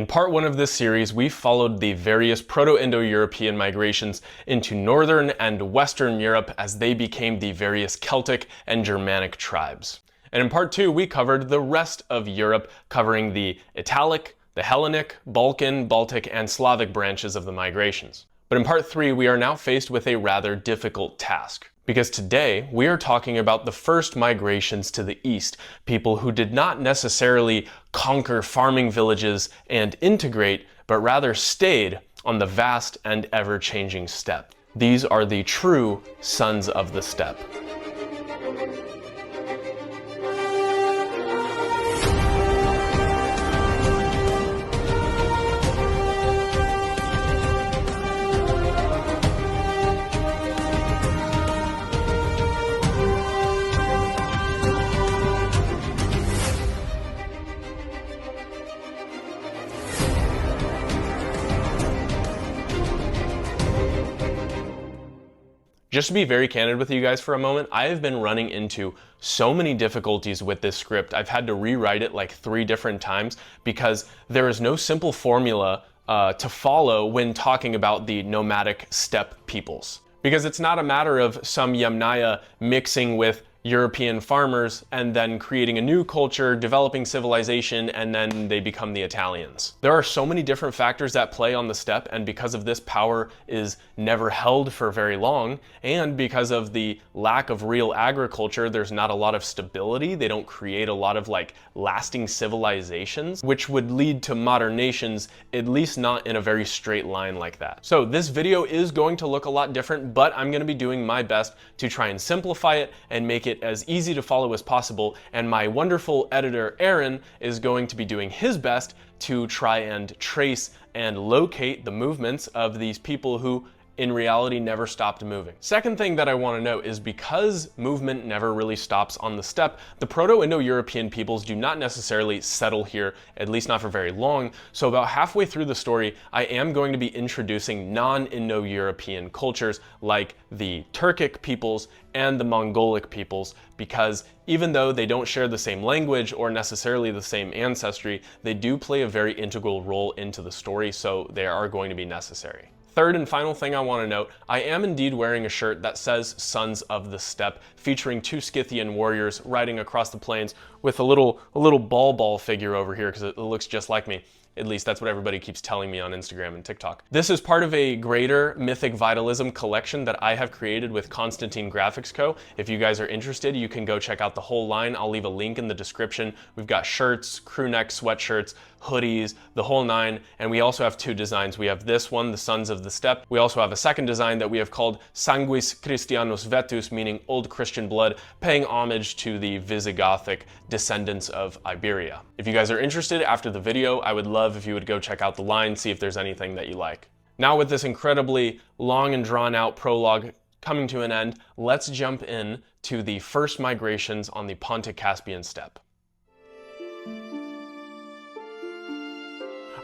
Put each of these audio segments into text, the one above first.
In part one of this series, we followed the various Proto-Indo-European migrations into Northern and Western Europe as they became the various Celtic and Germanic tribes. And in part two, we covered the rest of Europe, covering the Italic, the Hellenic, Balkan, Baltic, and Slavic branches of the migrations. But in part three, we are now faced with a rather difficult task. Because today, we are talking about the first migrations to the east, people who did not necessarily conquer farming villages and integrate, but rather stayed on the vast and ever-changing steppe. These are the true sons of the steppe. Just to be very candid with you guys for a moment, I have been running into so many difficulties with this script. I've had to rewrite it like 3 different times because there is no simple formula to follow when talking about the nomadic steppe peoples. Because it's not a matter of some Yamnaya mixing with European farmers and then creating a new culture, developing civilization, and then they become the Italians. There are so many different factors that play on the steppe, and because of this, power is never held for very long, and because of the lack of real agriculture, there's not a lot of stability. They don't create a lot of like lasting civilizations, which would lead to modern nations, at least not in a very straight line like that. So this video is going to look a lot different, but I'm going to be doing my best to try and simplify it and make it as easy to follow as possible, and my wonderful editor Aaron is going to be doing his best to try and trace and locate the movements of these people who in reality never stopped moving. Second thing that I want to note is because movement never really stops on the steppe, the Proto-Indo-European peoples do not necessarily settle here, at least not for very long. So about halfway through the story, I am going to be introducing non-Indo-European cultures like the Turkic peoples and the Mongolic peoples, because even though they don't share the same language or necessarily the same ancestry, they do play a very integral role into the story, so they are going to be necessary. Third and final thing I want to note, I am indeed wearing a shirt that says Sons of the Steppe, featuring 2 Scythian warriors riding across the plains with a little ball figure over here because it looks just like me. At least that's what everybody keeps telling me on Instagram and TikTok. This is part of a greater Mythic Vitalism collection that I have created with Constantine Graphics Co. If you guys are interested, you can go check out the whole line. I'll leave a link in the description. We've got shirts, crew neck sweatshirts, hoodies, the whole 9, and we also have 2 designs. We have this one, the Sons of the Steppe. We also have a second design that we have called Sanguis Christianus Vetus, meaning Old Christian Blood, paying homage to the Visigothic descendants of Iberia. If you guys are interested after the video, I would love if you would go check out the line, see if there's anything that you like. Now with this incredibly long and drawn out prologue coming to an end, let's jump in to the first migrations on the Pontic-Caspian steppe.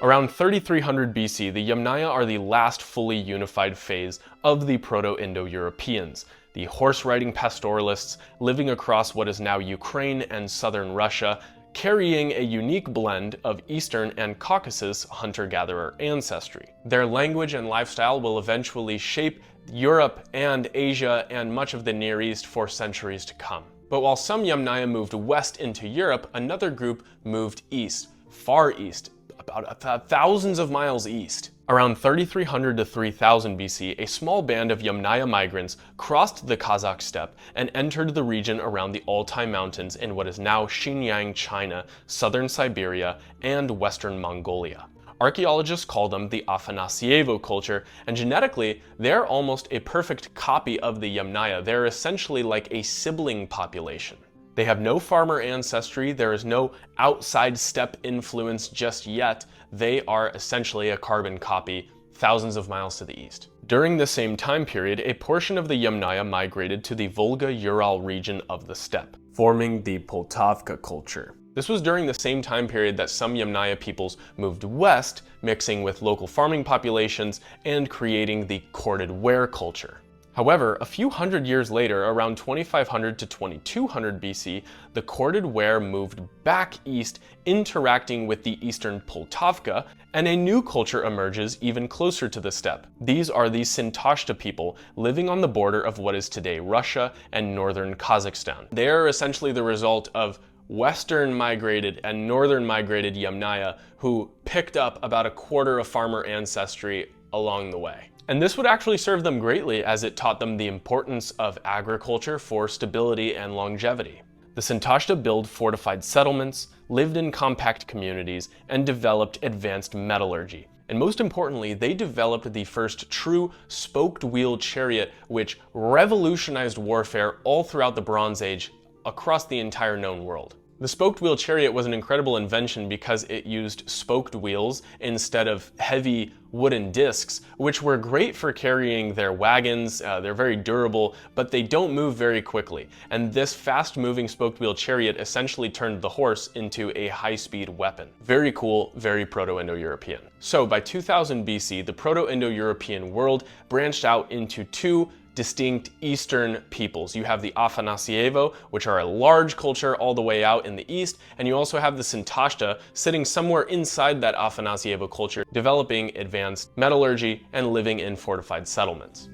Around 3300 BC, the Yamnaya are the last fully unified phase of the Proto-Indo-Europeans, the horse-riding pastoralists living across what is now Ukraine and southern Russia, carrying a unique blend of Eastern and Caucasus hunter-gatherer ancestry. Their language and lifestyle will eventually shape Europe and Asia and much of the Near East for centuries to come. But while some Yamnaya moved west into Europe, another group moved east, far east, about thousands of miles east. Around 3300 to 3000 BC, a small band of Yamnaya migrants crossed the Kazakh steppe and entered the region around the Altai Mountains in what is now Xinjiang, China, southern Siberia, and western Mongolia. Archaeologists call them the Afanasyevo culture, and genetically, they're almost a perfect copy of the Yamnaya. They're essentially like a sibling population. They have no farmer ancestry, there is no outside steppe influence just yet. They are essentially a carbon copy, thousands of miles to the east. During the same time period, a portion of the Yamnaya migrated to the Volga-Ural region of the steppe, forming the Poltavka culture. This was during the same time period that some Yamnaya peoples moved west, mixing with local farming populations and creating the corded ware culture. However, a few hundred years later, around 2500 to 2200 BC, the corded ware moved back east, interacting with the eastern Poltavka, and a new culture emerges even closer to the steppe. These are the Sintashta people living on the border of what is today Russia and northern Kazakhstan. They are essentially the result of western migrated and northern migrated Yamnaya who picked up about a quarter of farmer ancestry along the way. And this would actually serve them greatly as it taught them the importance of agriculture for stability and longevity. The Sintashta built fortified settlements, lived in compact communities, and developed advanced metallurgy. And most importantly, they developed the first true spoked wheel chariot, which revolutionized warfare all throughout the Bronze Age across the entire known world. The spoked wheel chariot was an incredible invention because it used spoked wheels instead of heavy wooden discs, which were great for carrying their wagons. They're very durable, but they don't move very quickly. And this fast-moving spoked wheel chariot essentially turned the horse into a high-speed weapon. Very cool, very Proto-Indo-European. So by 2000 BC, the Proto-Indo-European world branched out into two distinct Eastern peoples. You have the Afanasyevo, which are a large culture all the way out in the east, and you also have the Sintashta sitting somewhere inside that Afanasyevo culture, developing advanced metallurgy and living in fortified settlements.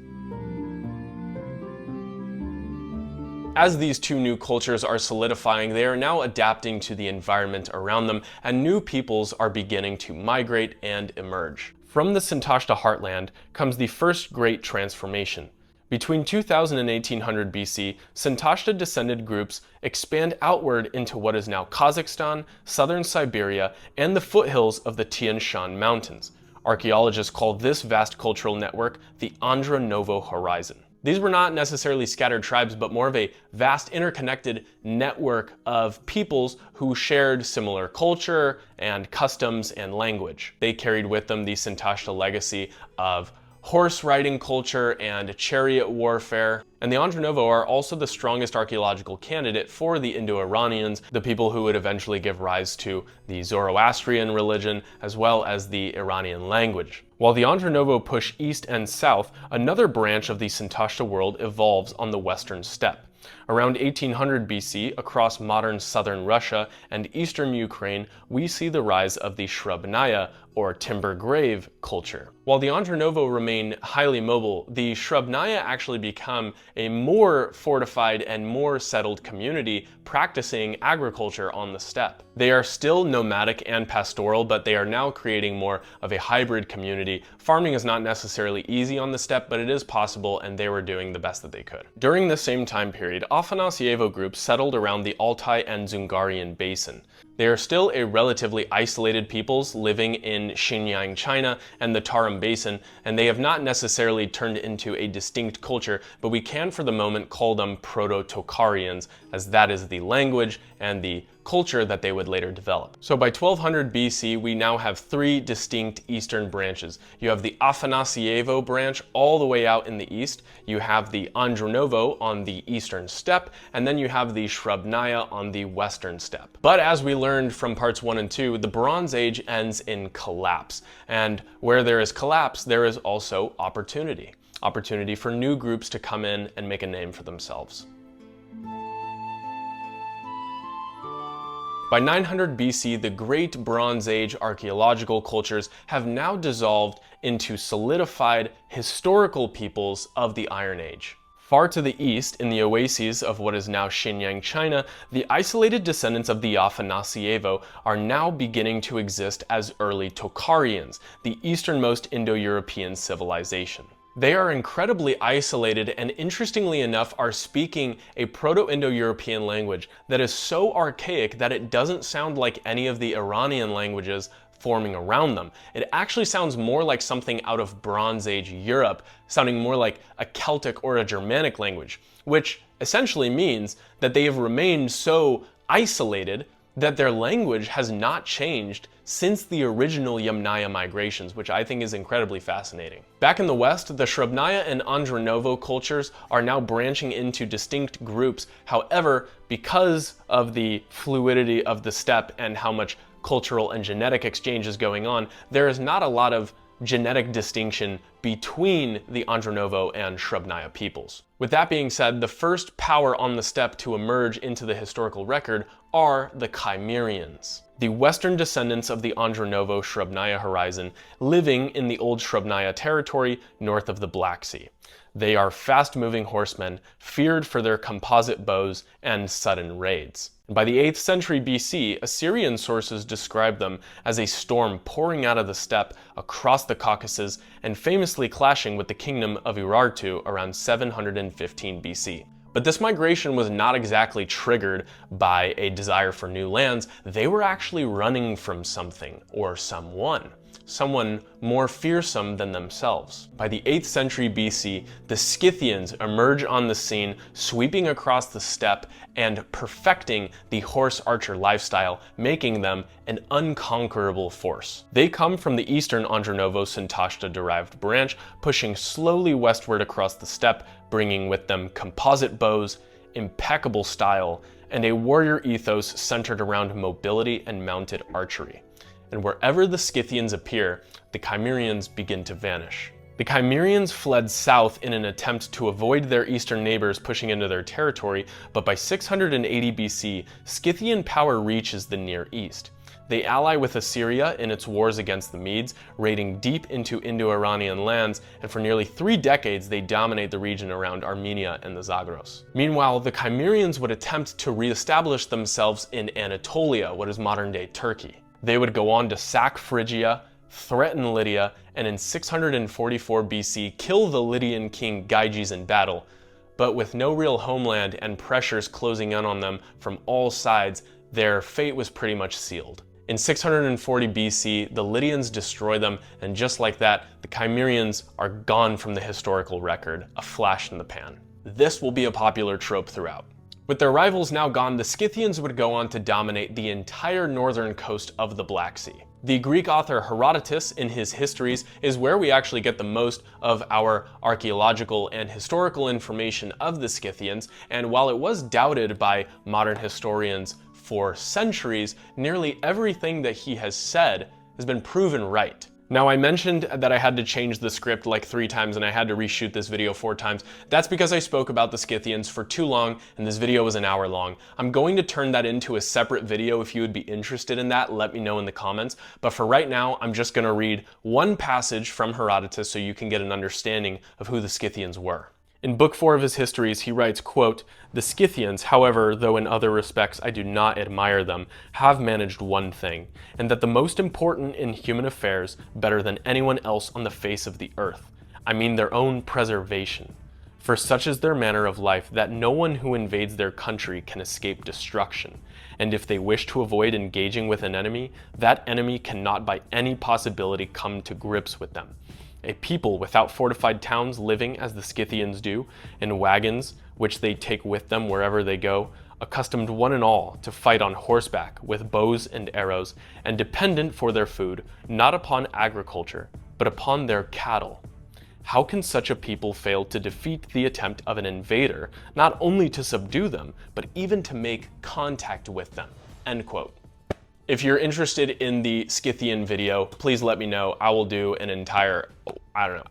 As these two new cultures are solidifying, they are now adapting to the environment around them, and new peoples are beginning to migrate and emerge. From the Sintashta heartland comes the first great transformation. Between 2000 and 1800 BC, Sintashta descended groups expand outward into what is now Kazakhstan, southern Siberia, and the foothills of the Tian Shan Mountains. Archaeologists call this vast cultural network the Andronovo Horizon. These were not necessarily scattered tribes, but more of a vast interconnected network of peoples who shared similar culture and customs and language. They carried with them the Sintashta legacy of horse riding culture and chariot warfare. And the Andronovo are also the strongest archaeological candidate for the Indo-Iranians, the people who would eventually give rise to the Zoroastrian religion, as well as the Iranian language. While the Andronovo push east and south, another branch of the Sintashta world evolves on the western steppe. Around 1800 BC, across modern southern Russia and eastern Ukraine, we see the rise of the Shrubnaya, or timber grave, culture. While the Andronovo remain highly mobile, the Shrubnaya actually become a more fortified and more settled community practicing agriculture on the steppe. They are still nomadic and pastoral, but they are now creating more of a hybrid community. Farming is not necessarily easy on the steppe, but it is possible, and they were doing the best that they could. During the same time period, Afanasyevo groups settled around the Altai and Zungarian basin. They are still a relatively isolated peoples living in Xinjiang, China, and the Tarim Basin, and they have not necessarily turned into a distinct culture, but we can for the moment call them Proto-Tocharians, as that is the language and the culture that they would later develop. So by 1200 BC, we now have three distinct eastern branches. You have the Afanasyevo branch all the way out in the east, you have the Andronovo on the eastern steppe, and then you have the Shrubnaya on the western steppe. But as we learned from parts 1 and 2, the Bronze Age ends in collapse, and where there is collapse, there is also opportunity. Opportunity for new groups to come in and make a name for themselves. By 900 BC, the Great Bronze Age archaeological cultures have now dissolved into solidified historical peoples of the Iron Age. Far to the east, in the oases of what is now Xinjiang, China, the isolated descendants of the Afanasyevo are now beginning to exist as early Tocharians, the easternmost Indo-European civilization. They are incredibly isolated and, interestingly enough, are speaking a Proto-Indo-European language that is so archaic that it doesn't sound like any of the Iranian languages forming around them. It actually sounds more like something out of Bronze Age Europe, sounding more like a Celtic or a Germanic language, which essentially means that they have remained so isolated that their language has not changed since the original Yamnaya migrations, which I think is incredibly fascinating. Back in the West, the Shrubnaya and Andronovo cultures are now branching into distinct groups. However, because of the fluidity of the steppe and how much cultural and genetic exchange is going on, there is not a lot of genetic distinction between the Andronovo and Shrubnaya peoples. With that being said, the first power on the steppe to emerge into the historical record are the Cimmerians, the western descendants of the Andronovo-Shrubnaya horizon, living in the old Shrubnaya territory north of the Black Sea. They are fast-moving horsemen, feared for their composite bows and sudden raids. By the 8th century BC, Assyrian sources describe them as a storm pouring out of the steppe across the Caucasus and famously clashing with the kingdom of Urartu around 715 BC. But this migration was not exactly triggered by a desire for new lands. They were actually running from something or someone more fearsome than themselves. By the 8th century BC, the Scythians emerge on the scene, sweeping across the steppe and perfecting the horse archer lifestyle, making them an unconquerable force. They come from the eastern Andronovo-Santashta-derived branch, pushing slowly westward across the steppe, bringing with them composite bows, impeccable style, and a warrior ethos centered around mobility and mounted archery. And wherever the Scythians appear, the Cimmerians begin to vanish. The Cimmerians fled south in an attempt to avoid their eastern neighbors pushing into their territory, but by 680 BC, Scythian power reaches the Near East. They ally with Assyria in its wars against the Medes, raiding deep into Indo-Iranian lands, and for nearly 3 decades they dominate the region around Armenia and the Zagros. Meanwhile, the Cimmerians would attempt to re-establish themselves in Anatolia, what is modern-day Turkey. They would go on to sack Phrygia, threaten Lydia, and in 644 BC kill the Lydian king Gyges in battle. But with no real homeland and pressures closing in on them from all sides, their fate was pretty much sealed. In 640 BC, the Lydians destroy them, and just like that, the Cimmerians are gone from the historical record, a flash in the pan. This will be a popular trope throughout. With their rivals now gone, the Scythians would go on to dominate the entire northern coast of the Black Sea. The Greek author Herodotus, in his histories, is where we actually get the most of our archaeological and historical information of the Scythians, and while it was doubted by modern historians for centuries, nearly everything that he has said has been proven right. Now, I mentioned that I had to change the script like 3 times and I had to reshoot this video 4 times. That's because I spoke about the Scythians for too long and this video was an hour long. I'm going to turn that into a separate video. If you would be interested in that, let me know in the comments. But for right now, I'm just going to read one passage from Herodotus so you can get an understanding of who the Scythians were. In Book 4 of his histories, he writes, quote, "The Scythians, however, though in other respects I do not admire them, have managed one thing, and that the most important in human affairs, better than anyone else on the face of the earth. I mean their own preservation. For such is their manner of life that no one who invades their country can escape destruction. And if they wish to avoid engaging with an enemy, that enemy cannot by any possibility come to grips with them. A people without fortified towns living as the Scythians do, in wagons which they take with them wherever they go, accustomed one and all to fight on horseback with bows and arrows, and dependent for their food, not upon agriculture, but upon their cattle. How can such a people fail to defeat the attempt of an invader, not only to subdue them, but even to make contact with them?" End quote. If you're interested in the Scythian video, please let me know. I will do an entire,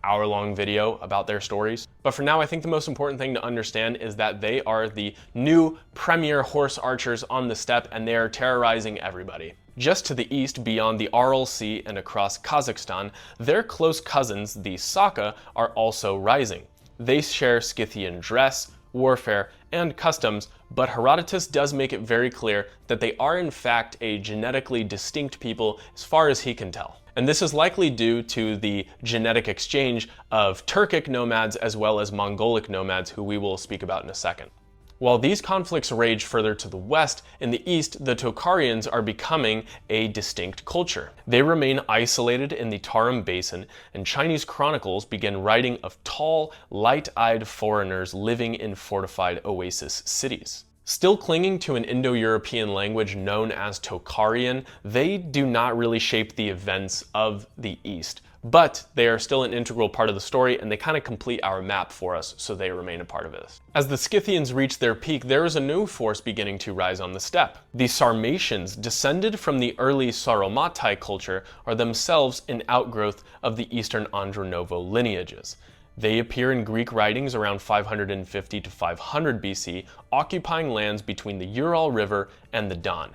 hour-long video about their stories. But for now, I think the most important thing to understand is that they are the new premier horse archers on the steppe, and they are terrorizing everybody. Just to the east, beyond the Aral Sea and across Kazakhstan, their close cousins, the Saka, are also rising. They share Scythian dress, warfare, and customs, but Herodotus does make it very clear that they are in fact a genetically distinct people as far as he can tell. And this is likely due to the genetic exchange of Turkic nomads as well as Mongolic nomads, who we will speak about in a second. While these conflicts rage further to the west, in the east, the Tocharians are becoming a distinct culture. They remain isolated in the Tarim Basin, and Chinese chronicles begin writing of tall, light-eyed foreigners living in fortified oasis cities. Still clinging to an Indo-European language known as Tocharian, they do not really shape the events of the East, but they are still an integral part of the story, and they kind of complete our map for us, so they remain a part of this. As the Scythians reach their peak, there is a new force beginning to rise on the steppe. The Sarmatians, descended from the early Sauromatai culture, are themselves an outgrowth of the Eastern Andronovo lineages. They appear in Greek writings around 550 to 500 BC, occupying lands between the Ural River and the Don.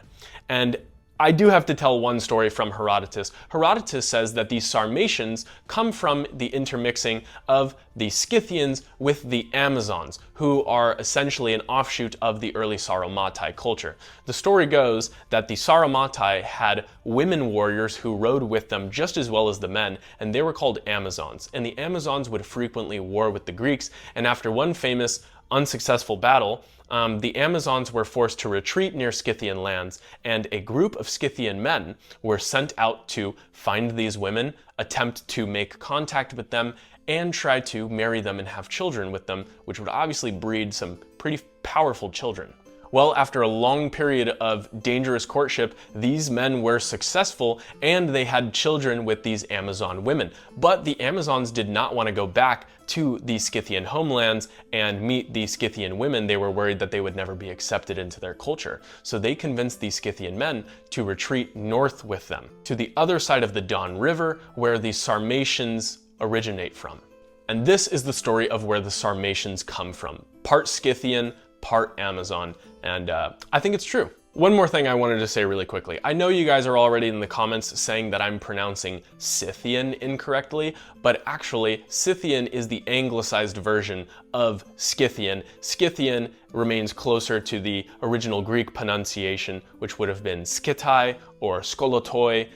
And I do have to tell one story from Herodotus. Herodotus says that the Sarmatians come from the intermixing of the Scythians with the Amazons, who are essentially an offshoot of the early Sauromatai culture. The story goes that the Sauromatai had women warriors who rode with them just as well as the men, and they were called Amazons. And the Amazons would frequently war with the Greeks, and after one famous unsuccessful battle, the Amazons were forced to retreat near Scythian lands, and a group of Scythian men were sent out to find these women, attempt to make contact with them, and try to marry them and have children with them, which would obviously breed some pretty powerful children. Well, after a long period of dangerous courtship, these men were successful and they had children with these Amazon women. But the Amazons did not want to go back to the Scythian homelands and meet the Scythian women. They were worried that they would never be accepted into their culture. So they convinced the Scythian men to retreat north with them, to the other side of the Don River, where the Sarmatians originate from. And this is the story of where the Sarmatians come from. Part Scythian, part Amazon, and I think it's true. One more thing I wanted to say really quickly. I know you guys are already in the comments saying that I'm pronouncing Scythian incorrectly, but actually Scythian is the anglicized version of Scythian. Scythian remains closer to the original Greek pronunciation, which would have been Skytai or Skolotoi,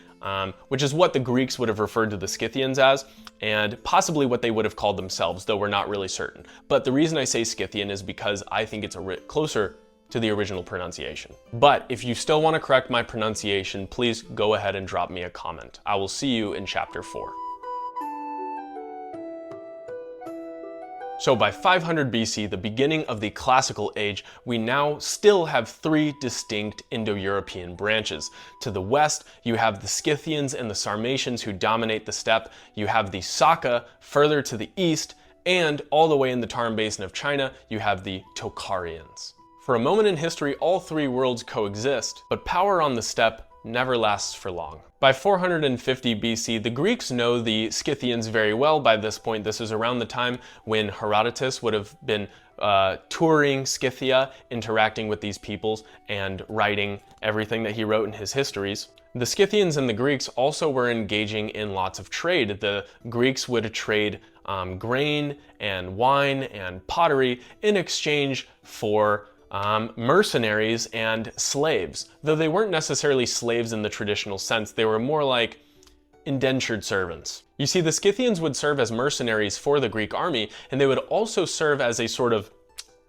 which is what the Greeks would have referred to the Scythians as, and possibly what they would have called themselves, though we're not really certain. But the reason I say Scythian is because I think it's closer to the original pronunciation. But if you still want to correct my pronunciation, please go ahead and drop me a comment. I will see you in chapter 4. So by 500 BC, the beginning of the Classical Age, we now still have 3 distinct Indo-European branches. To the west, you have the Scythians and the Sarmatians who dominate the steppe. You have the Saka further to the east, and all the way in the Tarim Basin of China, you have the Tocharians. For a moment in history, all 3 worlds coexist, but power on the steppe never lasts for long. By 450 BC, the Greeks know the Scythians very well. By this point, this is around the time when Herodotus would have been touring Scythia, interacting with these peoples, and writing everything that he wrote in his histories. The Scythians and the Greeks also were engaging in lots of trade. The Greeks would trade grain and wine and pottery in exchange for mercenaries and slaves, though they weren't necessarily slaves in the traditional sense. They were more like indentured servants. You see, the Scythians would serve as mercenaries for the Greek army, and they would also serve as a sort of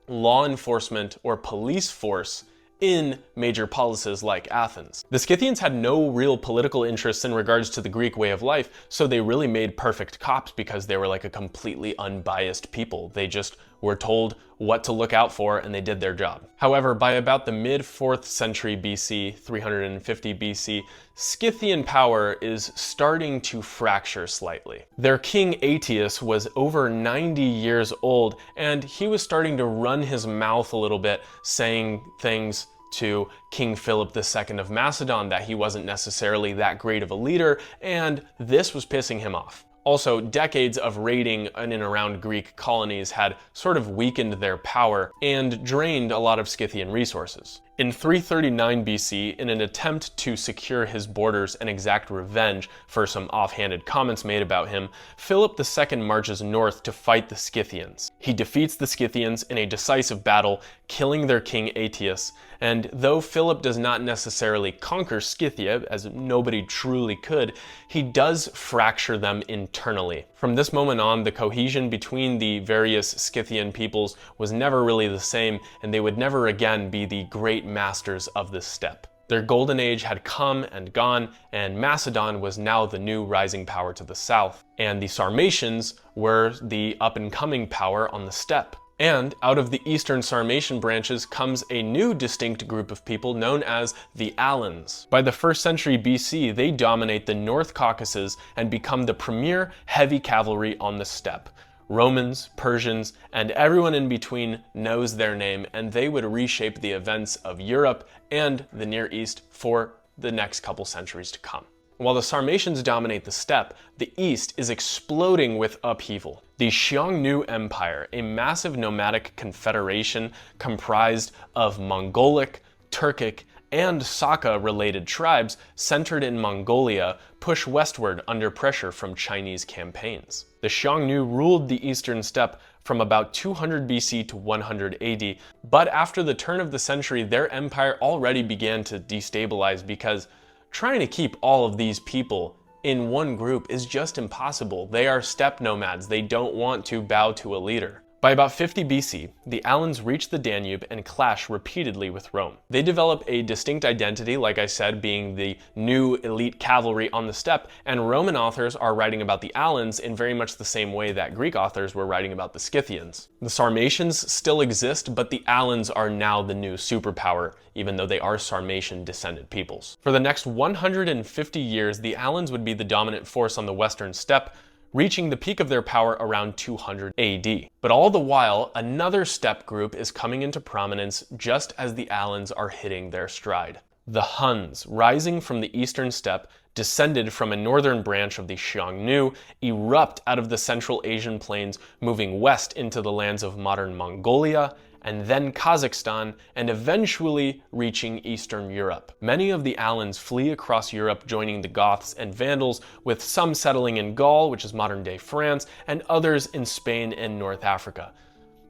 law enforcement or police force in major polises like Athens. The Scythians had no real political interests in regards to the Greek way of life, so they really made perfect cops because they were like a completely unbiased people. They just were told what to look out for and they did their job. However, by about the mid-4th century BC, 350 BC, Scythian power is starting to fracture slightly. Their king Aetius was over 90 years old, and he was starting to run his mouth a little bit, saying things to King Philip II of Macedon that he wasn't necessarily that great of a leader, and this was pissing him off. Also, decades of raiding in and around Greek colonies had sort of weakened their power and drained a lot of Scythian resources. In 339 BC, in an attempt to secure his borders and exact revenge for some offhanded comments made about him, Philip II marches north to fight the Scythians. He defeats the Scythians in a decisive battle, killing their king Aetius, and though Philip does not necessarily conquer Scythia, as nobody truly could, he does fracture them internally. From this moment on, the cohesion between the various Scythian peoples was never really the same, and they would never again be the great masters of the steppe. Their golden age had come and gone, and Macedon was now the new rising power to the south, and the Sarmatians were the up-and-coming power on the steppe. And out of the eastern Sarmatian branches comes a new distinct group of people known as the Alans. By the 1st century BC, they dominate the North Caucasus and become the premier heavy cavalry on the steppe. Romans, Persians, and everyone in between knows their name, and they would reshape the events of Europe and the Near East for the next couple centuries to come. While the Sarmatians dominate the steppe, the east is exploding with upheaval. The Xiongnu Empire, a massive nomadic confederation comprised of Mongolic, Turkic, and Saka-related tribes centered in Mongolia, push westward under pressure from Chinese campaigns. The Xiongnu ruled the eastern steppe from about 200 BC to 100 AD, but after the turn of the century, their empire already began to destabilize because trying to keep all of these people in one group is just impossible. They are steppe nomads. They don't want to bow to a leader. By about 50 BC, the Alans reach the Danube and clash repeatedly with Rome. They develop a distinct identity, like I said, being the new elite cavalry on the steppe, and Roman authors are writing about the Alans in very much the same way that Greek authors were writing about the Scythians. The Sarmatians still exist, but the Alans are now the new superpower, even though they are Sarmatian-descended peoples. For the next 150 years, the Alans would be the dominant force on the western steppe, reaching the peak of their power around 200 AD. But all the while, another steppe group is coming into prominence just as the Alans are hitting their stride. The Huns, rising from the eastern steppe, descended from a northern branch of the Xiongnu, erupt out of the Central Asian plains, moving west into the lands of modern Mongolia, and then Kazakhstan, and eventually reaching Eastern Europe. Many of the Alans flee across Europe, joining the Goths and Vandals, with some settling in Gaul, which is modern-day France, and others in Spain and North Africa.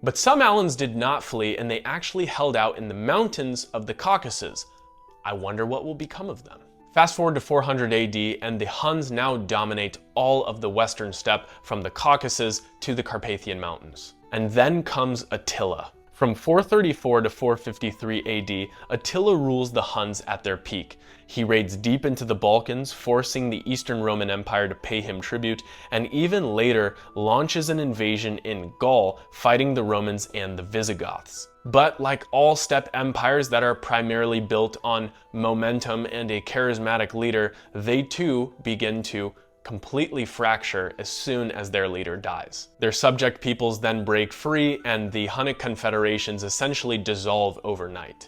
But some Alans did not flee, and they actually held out in the mountains of the Caucasus. I wonder what will become of them. Fast forward to 400 AD, and the Huns now dominate all of the western steppe from the Caucasus to the Carpathian Mountains. And then comes Attila. From 434 to 453 AD, Attila rules the Huns at their peak. He raids deep into the Balkans, forcing the Eastern Roman Empire to pay him tribute, and even later launches an invasion in Gaul, fighting the Romans and the Visigoths. But like all steppe empires that are primarily built on momentum and a charismatic leader, they too begin to completely fracture as soon as their leader dies. Their subject peoples then break free, and the Hunnic confederations essentially dissolve overnight.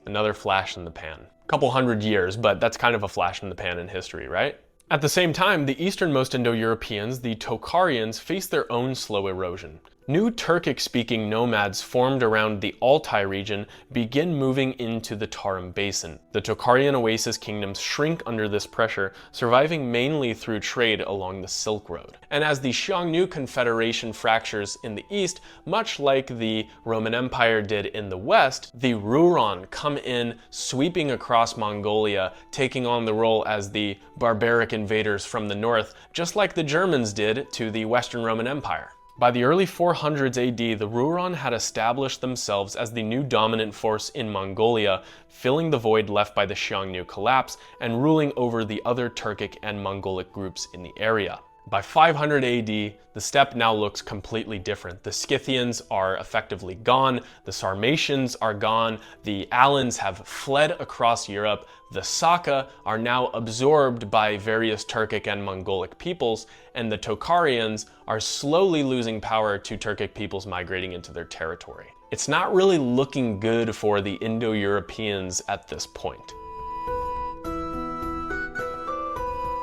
Another flash in the pan. Couple hundred years, but that's kind of a flash in the pan in history, right? At the same time, the easternmost Indo-Europeans, the Tocharians, face their own slow erosion. New Turkic-speaking nomads formed around the Altai region begin moving into the Tarim Basin. The Tocharian oasis kingdoms shrink under this pressure, surviving mainly through trade along the Silk Road. And as the Xiongnu Confederation fractures in the east, much like the Roman Empire did in the west, the Rouran come in, sweeping across Mongolia, taking on the role as the barbaric invaders from the north, just like the Germans did to the Western Roman Empire. By the early 400s AD, the Rouran had established themselves as the new dominant force in Mongolia, filling the void left by the Xiongnu collapse and ruling over the other Turkic and Mongolic groups in the area. By 500 AD, the steppe now looks completely different. The Scythians are effectively gone, the Sarmatians are gone, the Alans have fled across Europe, the Saka are now absorbed by various Turkic and Mongolic peoples, and the Tocharians are slowly losing power to Turkic peoples migrating into their territory. It's not really looking good for the Indo-Europeans at this point.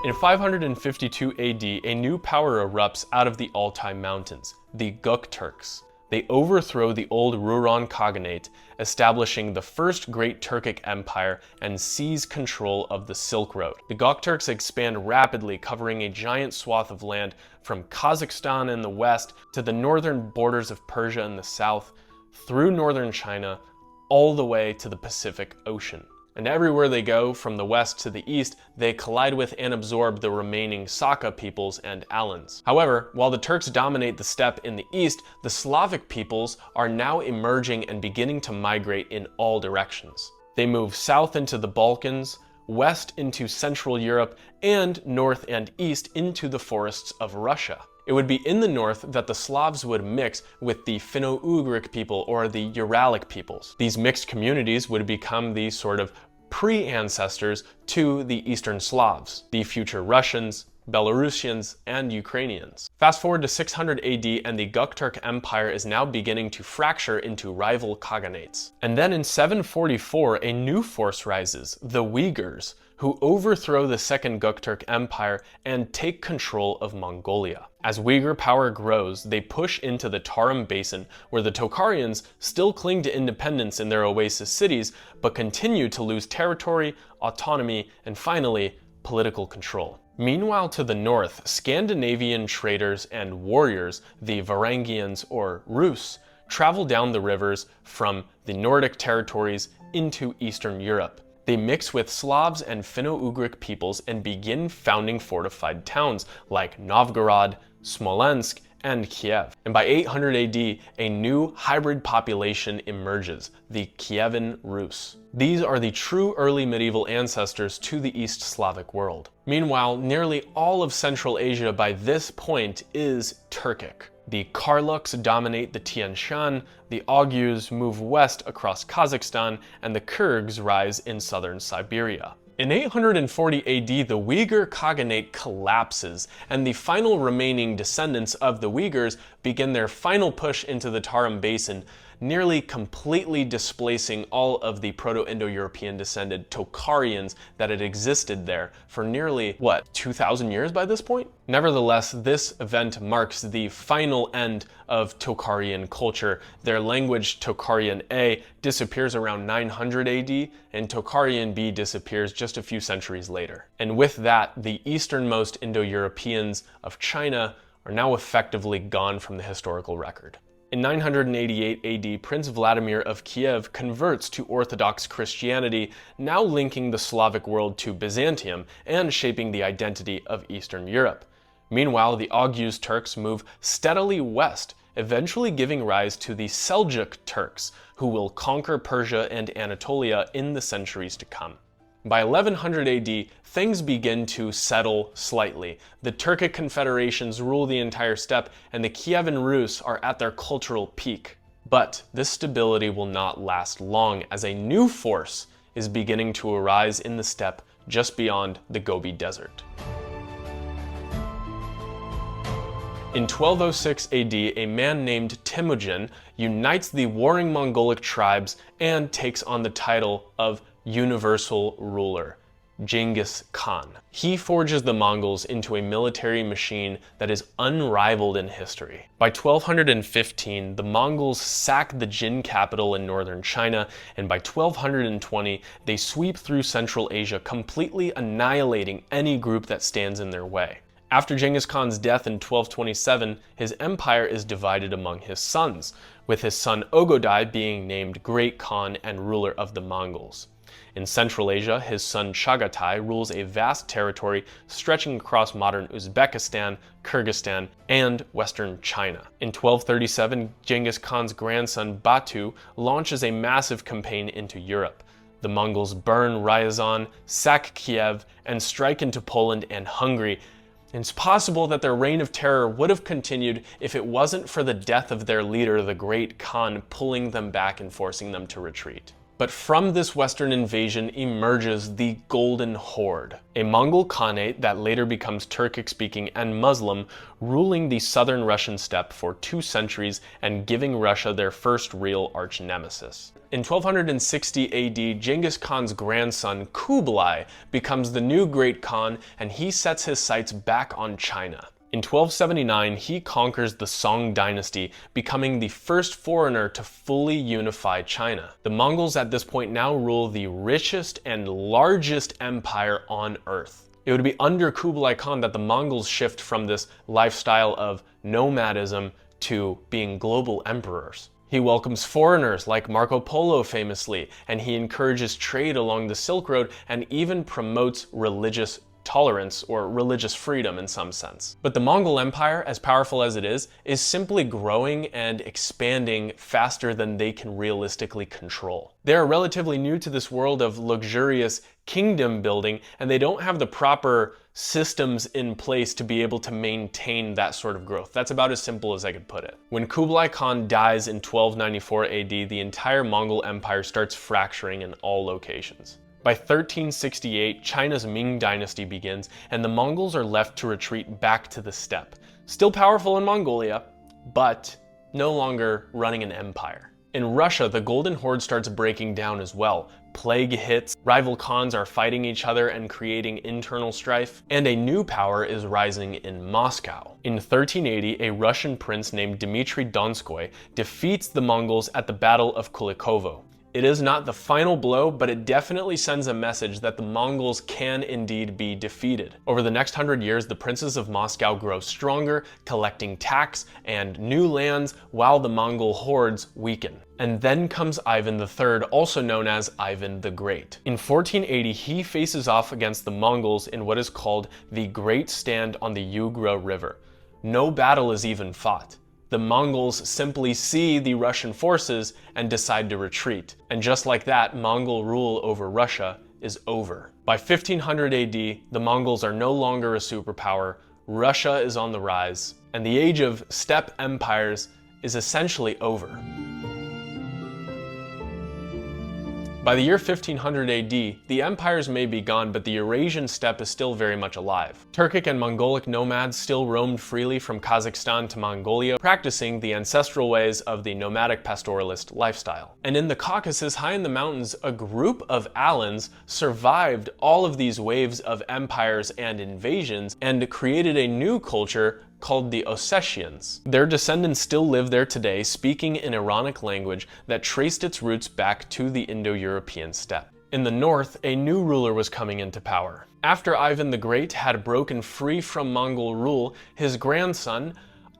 In 552 AD, a new power erupts out of the Altai Mountains, the Gökturks. They overthrow the old Rouran Khaganate, establishing the first great Turkic empire and seize control of the Silk Road. The Gökturks expand rapidly, covering a giant swath of land from Kazakhstan in the west to the northern borders of Persia in the south, through northern China, all the way to the Pacific Ocean. And everywhere they go, from the west to the east, they collide with and absorb the remaining Saka peoples and Alans. However, while the Turks dominate the steppe in the east, the Slavic peoples are now emerging and beginning to migrate in all directions. They move south into the Balkans, west into Central Europe, and north and east into the forests of Russia. It would be in the north that the Slavs would mix with the Finno-Ugric people or the Uralic peoples. These mixed communities would become the sort of pre-ancestors to the Eastern Slavs, the future Russians, Belarusians, and Ukrainians. Fast forward to 600 AD and the Gokturk Empire is now beginning to fracture into rival khaganates. And then in 744, a new force rises, the Uyghurs, who overthrow the Second Gokturk Empire and take control of Mongolia. As Uyghur power grows, they push into the Tarim Basin, where the Tocharians still cling to independence in their oasis cities, but continue to lose territory, autonomy, and finally, political control. Meanwhile, to the north, Scandinavian traders and warriors, the Varangians or Rus, travel down the rivers from the Nordic territories into Eastern Europe. They mix with Slavs and Finno-Ugric peoples and begin founding fortified towns like Novgorod, Smolensk, and Kiev. And by 800 AD, a new hybrid population emerges, the Kievan Rus. These are the true early medieval ancestors to the East Slavic world. Meanwhile, nearly all of Central Asia by this point is Turkic. The Karluks dominate the Tian Shan, the Oghuz move west across Kazakhstan, and the Kyrgyz rise in southern Siberia. In 840 AD, the Uyghur Khaganate collapses, and the final remaining descendants of the Uyghurs begin their final push into the Tarim Basin, nearly completely displacing all of the Proto-Indo-European descended Tocharians that had existed there for nearly, 2,000 years by this point? Nevertheless, this event marks the final end of Tocharian culture. Their language, Tocharian A, disappears around 900 AD, and Tocharian B disappears just a few centuries later. And with that, the easternmost Indo-Europeans of China are now effectively gone from the historical record. In 988 AD, Prince Vladimir of Kiev converts to Orthodox Christianity, now linking the Slavic world to Byzantium and shaping the identity of Eastern Europe. Meanwhile, the Oghuz Turks move steadily west, eventually giving rise to the Seljuk Turks, who will conquer Persia and Anatolia in the centuries to come. By 1100 AD, things begin to settle slightly. The Turkic confederations rule the entire steppe, and the Kievan Rus are at their cultural peak. But this stability will not last long, as a new force is beginning to arise in the steppe just beyond the Gobi Desert. In 1206 AD, a man named Temujin unites the warring Mongolic tribes and takes on the title of universal ruler, Genghis Khan. He forges the Mongols into a military machine that is unrivaled in history. By 1215, the Mongols sack the Jin capital in northern China, and by 1220, they sweep through Central Asia, completely annihilating any group that stands in their way. After Genghis Khan's death in 1227, his empire is divided among his sons, with his son Ogodai being named Great Khan and ruler of the Mongols. In Central Asia, his son Chagatai rules a vast territory stretching across modern Uzbekistan, Kyrgyzstan, and western China. In 1237, Genghis Khan's grandson Batu launches a massive campaign into Europe. The Mongols burn Ryazan, sack Kiev, and strike into Poland and Hungary. It's possible that their reign of terror would have continued if it wasn't for the death of their leader, the Great Khan, pulling them back and forcing them to retreat. But from this western invasion emerges the Golden Horde, a Mongol Khanate that later becomes Turkic-speaking and Muslim, ruling the southern Russian steppe for 2 centuries and giving Russia their first real arch-nemesis. In 1260 AD, Genghis Khan's grandson Kublai becomes the new Great Khan, and he sets his sights back on China. In 1279, he conquers the Song dynasty, becoming the first foreigner to fully unify China. The Mongols at this point now rule the richest and largest empire on Earth. It would be under Kublai Khan that the Mongols shift from this lifestyle of nomadism to being global emperors. He welcomes foreigners like Marco Polo famously, and he encourages trade along the Silk Road and even promotes religious tolerance or religious freedom in some sense. But the Mongol Empire, as powerful as it is simply growing and expanding faster than they can realistically control. They are relatively new to this world of luxurious kingdom building, and they don't have the proper systems in place to be able to maintain that sort of growth. That's about as simple as I could put it. When Kublai Khan dies in 1294 AD, the entire Mongol Empire starts fracturing in all locations. By 1368, China's Ming dynasty begins, and the Mongols are left to retreat back to the steppe. Still powerful in Mongolia, but no longer running an empire. In Russia, the Golden Horde starts breaking down as well. Plague hits, rival khans are fighting each other and creating internal strife, and a new power is rising in Moscow. In 1380, a Russian prince named Dmitry Donskoy defeats the Mongols at the Battle of Kulikovo. It is not the final blow, but it definitely sends a message that the Mongols can indeed be defeated. Over the next 100 years, the princes of Moscow grow stronger, collecting tax and new lands, while the Mongol hordes weaken. And then comes Ivan III, also known as Ivan the Great. In 1480, he faces off against the Mongols in what is called the Great Stand on the Ugra River. No battle is even fought. The Mongols simply see the Russian forces and decide to retreat. And just like that, Mongol rule over Russia is over. By 1500 AD, the Mongols are no longer a superpower, Russia is on the rise, and the age of steppe empires is essentially over. By the year 1500 AD, the empires may be gone, but the Eurasian steppe is still very much alive. Turkic and Mongolic nomads still roamed freely from Kazakhstan to Mongolia, practicing the ancestral ways of the nomadic pastoralist lifestyle. And in the Caucasus, high in the mountains, a group of Alans survived all of these waves of empires and invasions and created a new culture called the Ossetians. Their descendants still live there today, speaking an Iranic language that traced its roots back to the Indo-European steppe. In the north, a new ruler was coming into power. After Ivan the Great had broken free from Mongol rule, his grandson,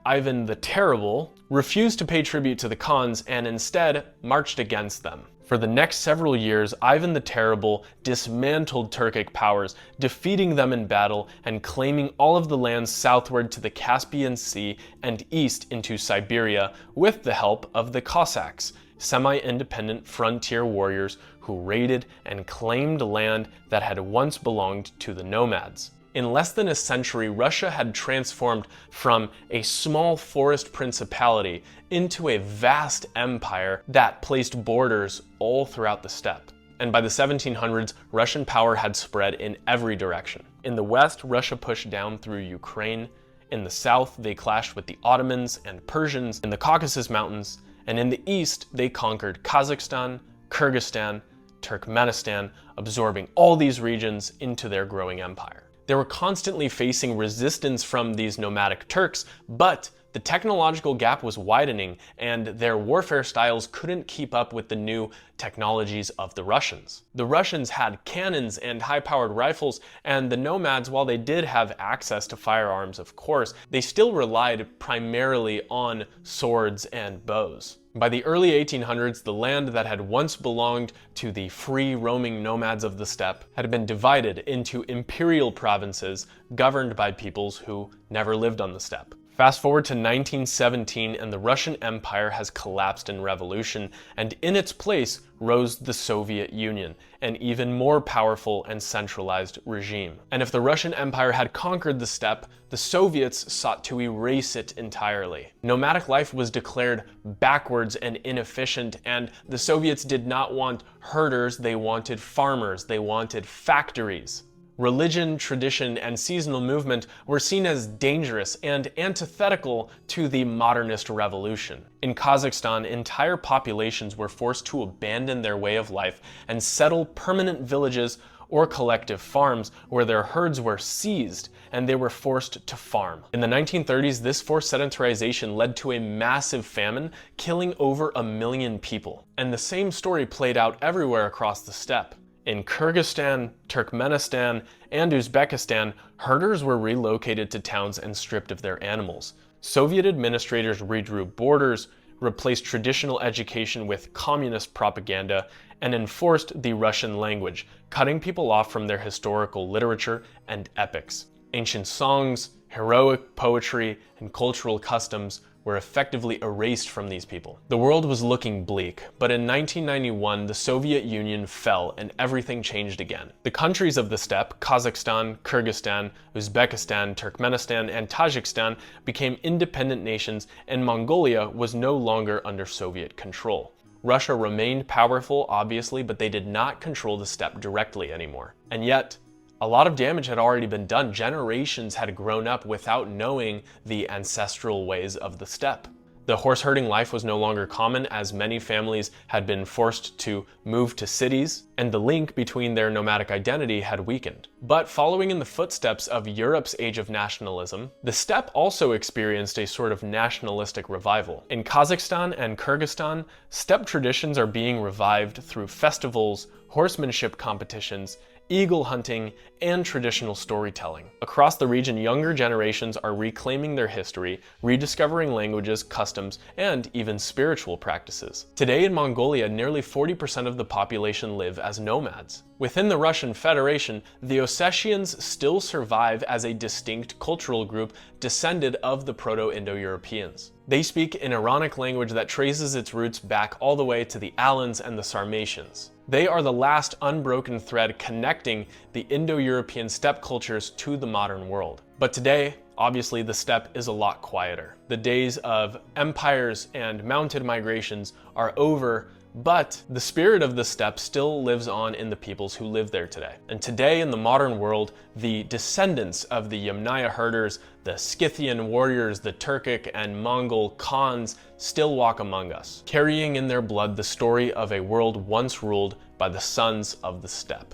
Ivan the Terrible, refused to pay tribute to the Khans and instead marched against them. For the next several years, Ivan the Terrible dismantled Turkic powers, defeating them in battle and claiming all of the lands southward to the Caspian Sea and east into Siberia with the help of the Cossacks, semi-independent frontier warriors who raided and claimed land that had once belonged to the Nomads. In less than a century, Russia had transformed from a small forest principality into a vast empire that placed borders all throughout the steppe. And by the 1700s, Russian power had spread in every direction. In the west, Russia pushed down through Ukraine. In the south, they clashed with the Ottomans and Persians in the Caucasus Mountains. And in the east, they conquered Kazakhstan, Kyrgyzstan, Turkmenistan, absorbing all these regions into their growing empire. They were constantly facing resistance from these nomadic Turks, but the technological gap was widening and their warfare styles couldn't keep up with the new technologies of the Russians. The Russians had cannons and high-powered rifles, and the Nomads, while they did have access to firearms, of course, they still relied primarily on swords and bows. By the early 1800s, the land that had once belonged to the free roaming nomads of the steppe had been divided into imperial provinces governed by peoples who never lived on the steppe. Fast forward to 1917 and the Russian Empire has collapsed in revolution, and in its place rose the Soviet Union, an even more powerful and centralized regime. And if the Russian Empire had conquered the steppe, the Soviets sought to erase it entirely. Nomadic life was declared backwards and inefficient, and the Soviets did not want herders, they wanted farmers, they wanted factories. Religion, tradition, and seasonal movement were seen as dangerous and antithetical to the modernist revolution. In Kazakhstan, entire populations were forced to abandon their way of life and settle permanent villages or collective farms where their herds were seized and they were forced to farm. In the 1930s, this forced sedentarization led to a massive famine, killing over 1 million people. And the same story played out everywhere across the steppe. In Kyrgyzstan, Turkmenistan, and Uzbekistan, herders were relocated to towns and stripped of their animals. Soviet administrators redrew borders, replaced traditional education with communist propaganda, and enforced the Russian language, cutting people off from their historical literature and epics. Ancient songs, heroic poetry, and cultural customs were effectively erased from these people. The world was looking bleak, but in 1991, the Soviet Union fell and everything changed again. The countries of the steppe, Kazakhstan, Kyrgyzstan, Uzbekistan, Turkmenistan, and Tajikistan became independent nations, and Mongolia was no longer under Soviet control. Russia remained powerful, obviously, but they did not control the steppe directly anymore. And yet, a lot of damage had already been done. Generations had grown up without knowing the ancestral ways of the steppe. The horse-herding life was no longer common, as many families had been forced to move to cities, and the link between their nomadic identity had weakened. But following in the footsteps of Europe's age of nationalism, the steppe also experienced a sort of nationalistic revival. In Kazakhstan and Kyrgyzstan, steppe traditions are being revived through festivals, horsemanship competitions, eagle hunting, and traditional storytelling. Across the region, younger generations are reclaiming their history, rediscovering languages, customs, and even spiritual practices. Today in Mongolia, nearly 40% of the population live as nomads. Within the Russian Federation, the Ossetians still survive as a distinct cultural group descended of the Proto-Indo-Europeans. They speak an Iranic language that traces its roots back all the way to the Alans and the Sarmatians. They are the last unbroken thread connecting the Indo-European steppe cultures to the modern world. But today, obviously, the steppe is a lot quieter. The days of empires and mounted migrations are over, but the spirit of the steppe still lives on in the peoples who live there today. And today in the modern world, the descendants of the Yamnaya herders, the Scythian warriors, the Turkic and Mongol Khans still walk among us, carrying in their blood the story of a world once ruled by the sons of the steppe.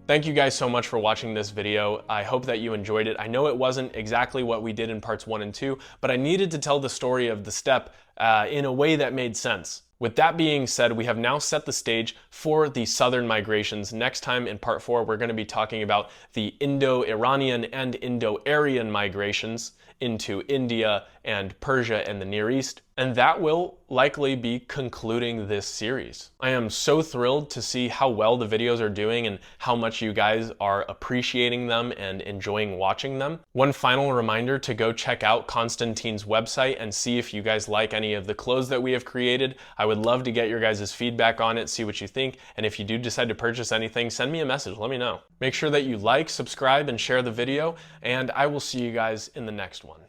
Thank you guys so much for watching this video. I hope that you enjoyed it. I know it wasn't exactly what we did in parts 1 and 2, but I needed to tell the story of the steppe in a way that made sense. With that being said, we have now set the stage for the southern migrations. Next time in part 4, we're going to be talking about the Indo-Iranian and Indo-Aryan migrations into India and Persia and the Near East, and that will likely be concluding this series. I am so thrilled to see how well the videos are doing and how much you guys are appreciating them and enjoying watching them. One final reminder to go check out Konstantine's website and see if you guys like any of the clothes that we have created. I would love to get your guys' feedback on it, see what you think, and if you do decide to purchase anything, send me a message, let me know. Make sure that you like, subscribe, and share the video, and I will see you guys in the next one.